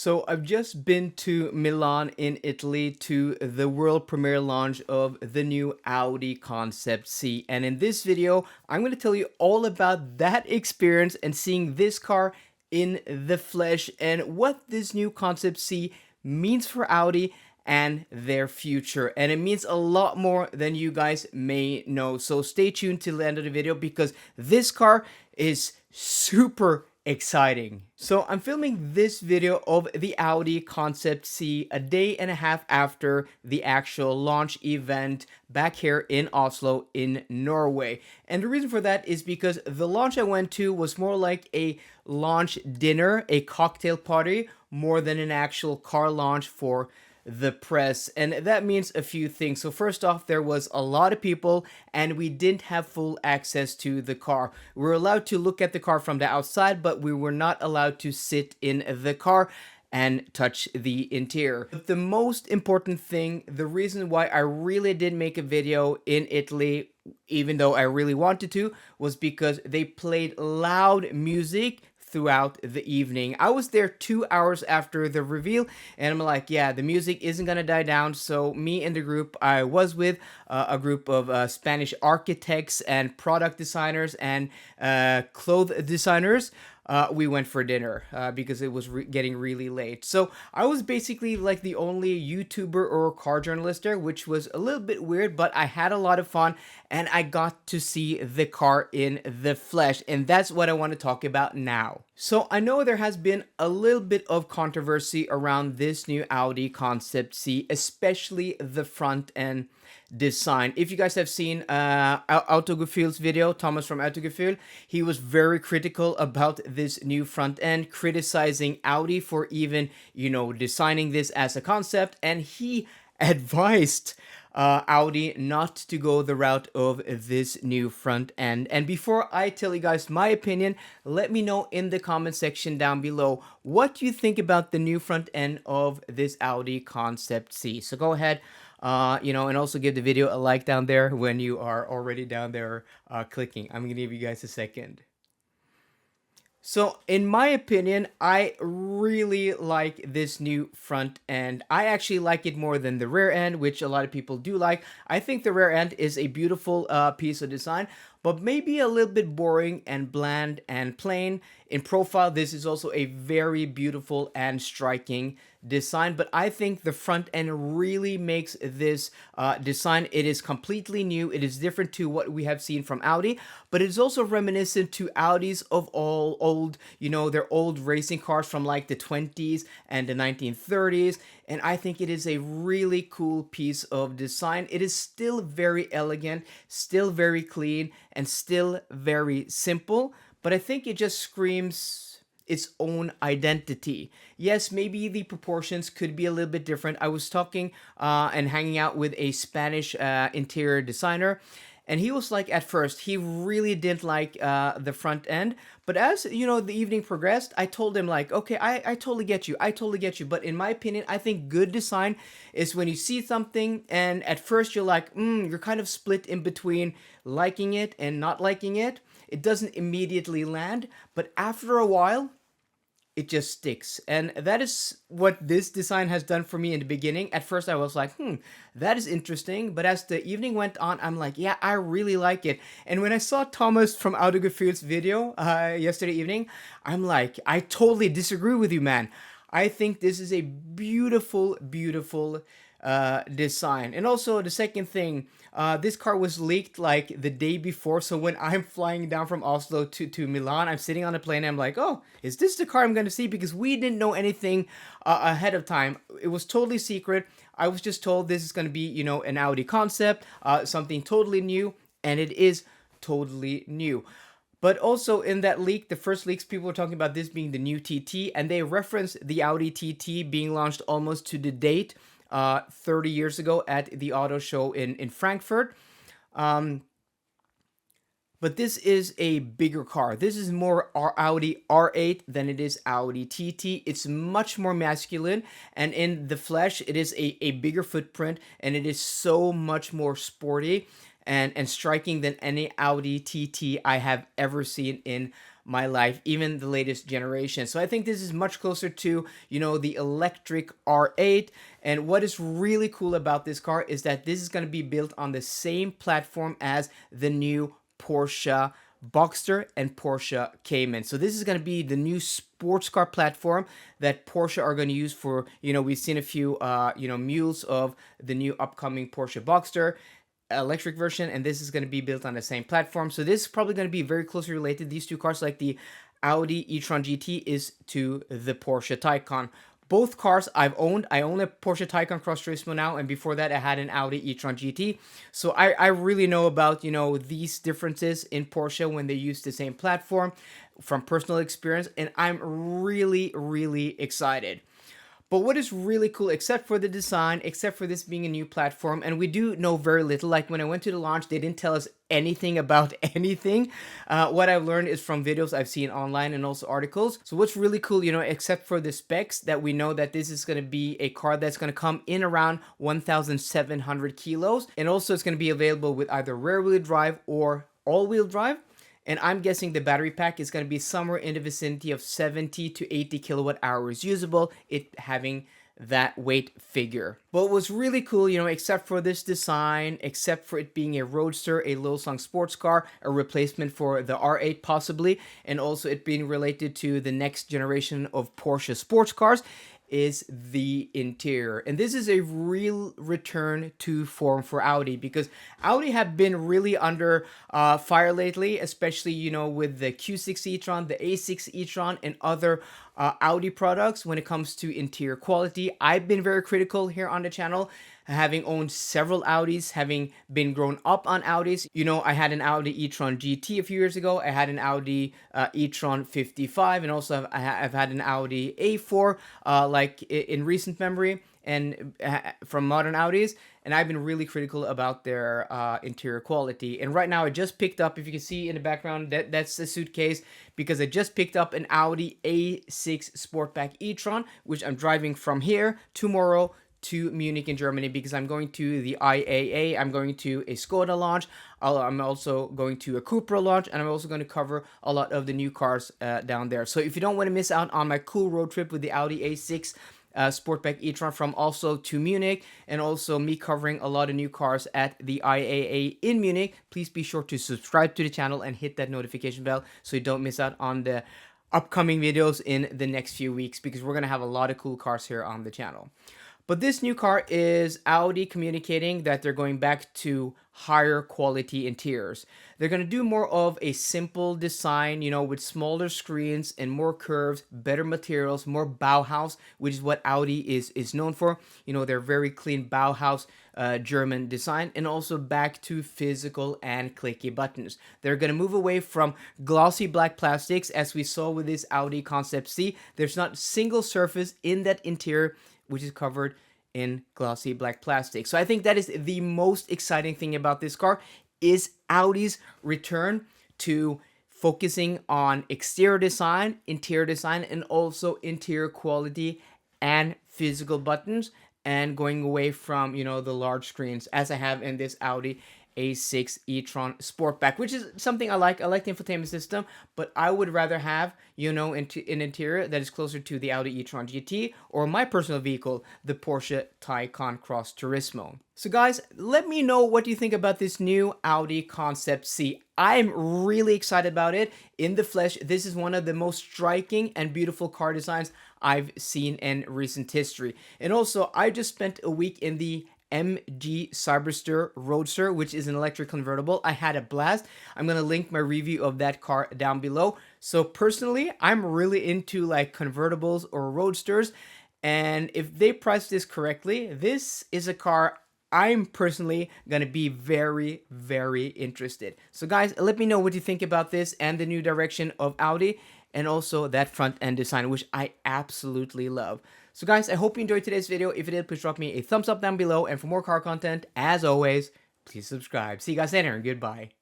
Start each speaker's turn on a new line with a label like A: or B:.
A: So I've just been to Milan in Italy to the world premiere launch of the new Audi Concept C. And in this video, I'm going to tell you all about that experience and seeing this car in the flesh and what this new Concept C means for Audi and their future. And it means a lot more than you guys may know. So stay tuned till the end of the video because this car is super exciting. So I'm filming this video of the Audi Concept C a day and a half after the actual launch event back here in Oslo in Norway. And the reason for that is because the launch I went to was more like a launch dinner, a cocktail party, more than an actual car launch for the press. And that means a few things. So first off, there was a lot of people and we didn't have full access to the car. We were allowed to look at the car from the outside, but we were not allowed to sit in the car and touch the interior. But the most important thing, the reason why I really did make a video in Italy, even though I really wanted to, was because they played loud music throughout the evening. I was there 2 hours after the reveal, and I'm like, yeah, the music isn't gonna die down. So me and the group I was with, a group of Spanish architects and product designers and clothes designers, we went for dinner because it was getting really late. So I was basically like the only YouTuber or car journalist there, which was a little bit weird, but I had a lot of fun and I got to see the car in the flesh. And that's what I want to talk about now. So I know there has been a little bit of controversy around this new Audi Concept C, especially the front end design. If you guys have seen Autogefühl's video, Thomas from Autogefühl, he was very critical about this new front end, criticizing Audi for even, designing this as a concept, and he advised Audi not to go the route of this new front end. And before I tell you guys my opinion, let me know in the comment section down below what you think about the new front end of this Audi Concept C. So go ahead, and also give the video a like down there when you are already down there clicking. I'm gonna give you guys a second. So in my opinion, I really like this new front end. I actually like it more than the rear end, which a lot of people do like. I think the rear end is a beautiful piece of design, but maybe a little bit boring and bland and plain. In profile, this is also a very beautiful and striking design, but I think the front end really makes this design. It is completely new. It is different to what we have seen from Audi, but it is also reminiscent to Audis of all old, their old racing cars from like the 20s and the 1930s. And I think it is a really cool piece of design. It is still very elegant, still very clean, and still very simple, but I think it just screams its own identity. Yes, maybe the proportions could be a little bit different. I was talking and hanging out with a Spanish interior designer, and he was like, at first, he really didn't like the front end. But as, the evening progressed, I told him like, okay, I totally get you. I totally get you. But in my opinion, I think good design is when you see something and at first you're like, you're kind of split in between liking it and not liking it. It doesn't immediately land, but after a while, it just sticks. And that is what this design has done for me in the beginning. At first I was like, that is interesting. But as the evening went on, I'm like, yeah, I really like it. And when I saw Thomas from Autogefühl's video yesterday evening, I'm like, I totally disagree with you, man. I think this is a beautiful, beautiful design. And also the second thing, this car was leaked like the day before. So when I'm flying down from Oslo to Milan, I'm sitting on a plane and I'm like, oh, is this the car I'm going to see? Because we didn't know anything ahead of time. It was totally secret. I was just told this is going to be, an Audi concept, something totally new. And it is totally new. But also in that leak, the first leaks, people were talking about this being the new TT, and they referenced the Audi TT being launched almost to the date 30 years ago at the auto show in Frankfurt. But this is a bigger car. This is more Audi R8 than it is Audi TT. It's much more masculine, and in the flesh, it is a bigger footprint, and it is so much more sporty and striking than any Audi TT I have ever seen in my life, even the latest generation. So I think this is much closer to, the electric R8. And what is really cool about this car is that this is going to be built on the same platform as the new Porsche Boxster and Porsche Cayman. So this is going to be the new sports car platform that Porsche are going to use for, we've seen a few, mules of the new upcoming Porsche Boxster electric version, and this is going to be built on the same platform. So this is probably going to be very closely related. These two cars, like the Audi e-tron GT, is to the Porsche Taycan. Both cars I've owned. I own a Porsche Taycan Cross Turismo now, and before that I had an Audi e-tron GT. So I really know about, these differences in Porsche when they use the same platform from personal experience, and I'm really, really excited. But what is really cool, except for the design, except for this being a new platform, and we do know very little. Like when I went to the launch, they didn't tell us anything about anything. What I've learned is from videos I've seen online and also articles. So what's really cool, except for the specs, that we know that this is going to be a car that's going to come in around 1,700 kilos. And also it's going to be available with either rear-wheel drive or all-wheel drive. And I'm guessing the battery pack is going to be somewhere in the vicinity of 70 to 80 kilowatt hours usable, it having that weight figure. But what's really cool, except for this design, except for it being a roadster, a Low-Slung sports car, a replacement for the R8 possibly, and also it being related to the next generation of Porsche sports cars, is the interior. And this is a real return to form for Audi, because Audi have been really under fire lately, especially, with the Q6 e-tron, the A6 e-tron, and other Audi products when it comes to interior quality. I've been very critical here on the channel, having owned several Audis, having been grown up on Audis. I had an Audi e-tron GT a few years ago. I had an Audi e-tron 55, and also I've had an Audi A4 like in recent memory, and from modern Audis. And I've been really critical about their interior quality. And right now I just picked up, if you can see in the background, that's the suitcase, because I just picked up an Audi A6 Sportback e-tron, which I'm driving from here tomorrow to Munich in Germany, because I'm going to the IAA, I'm going to a Skoda launch, I'm also going to a Cupra launch, and I'm also going to cover a lot of the new cars down there. So if you don't want to miss out on my cool road trip with the Audi A6 Sportback e-tron from also to Munich, and also me covering a lot of new cars at the IAA in Munich, please be sure to subscribe to the channel and hit that notification bell so you don't miss out on the upcoming videos in the next few weeks, because we're going to have a lot of cool cars here on the channel. But this new car is Audi communicating that they're going back to higher quality interiors. They're going to do more of a simple design, with smaller screens and more curves, better materials, more Bauhaus, which is what Audi is known for. They're very clean Bauhaus German design, and also back to physical and clicky buttons. They're going to move away from glossy black plastics, as we saw with this Audi Concept C. There's not a single surface in that interior which is covered in glossy black plastic. So I think that is the most exciting thing about this car, is Audi's return to focusing on exterior design, interior design, and also interior quality and physical buttons, and going away from, the large screens, as I have in this Audi A6 e-tron Sportback, which is something I like. I like the infotainment system, but I would rather have, an interior that is closer to the Audi e-tron GT, or my personal vehicle, the Porsche Taycan Cross Turismo. So guys, let me know what you think about this new Audi Concept C. I'm really excited about it. In the flesh, this is one of the most striking and beautiful car designs I've seen in recent history. And also, I just spent a week in the MG CYBERSTER Roadster, which is an electric convertible. I had a blast. I'm going to link my review of that car down below. So personally, I'm really into like convertibles or roadsters. And if they price this correctly, this is a car I'm personally going to be very, very interested. So guys, let me know what you think about this and the new direction of Audi, and also that front end design, which I absolutely love. So guys, I hope you enjoyed today's video. If you did, please drop me a thumbs up down below. And for more car content, as always, please subscribe. See you guys later, and goodbye.